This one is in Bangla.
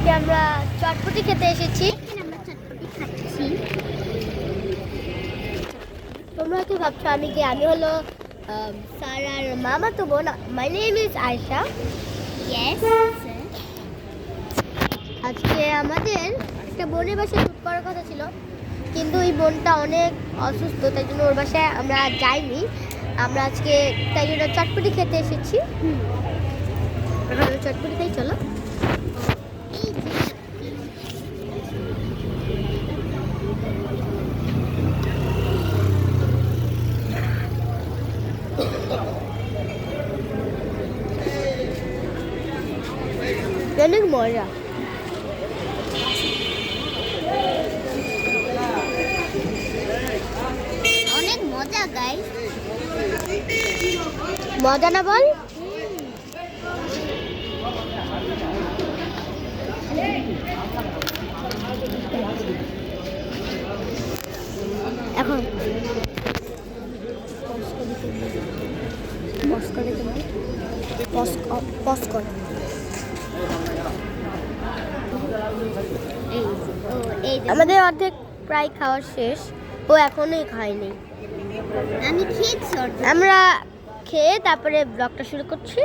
আজকে আমরা চটপটি খেতে এসেছি। আমরা চটপটি খাচ্ছি। তোমরা কি ভাবছো আমি কে? আমি হলো সারার মামা তো বোন। My name is Ayesha. Yes আজকে আমাদের একটা বোনের বাসায় শ্যুট করার কথা ছিল, কিন্তু ওই বোনটা অনেক অসুস্থ, তাই জন্য ওর বাসায় আমরা যাইনি। আমরা আজকে তাই জন্য চটপটি খেতে এসেছি। এখন আমরা চটপটি খাই, চলো। অনেক মজা। অনেক মজা গাইস। মজা না বল? এখন পজ কর। আমাদের অর্ধেক প্রায় খাওয়া শেষ, ও এখনোই খায়নি। আমি খেয়েছি। আমরা খেয়ে তারপরে ব্লগটা শুরু করছি।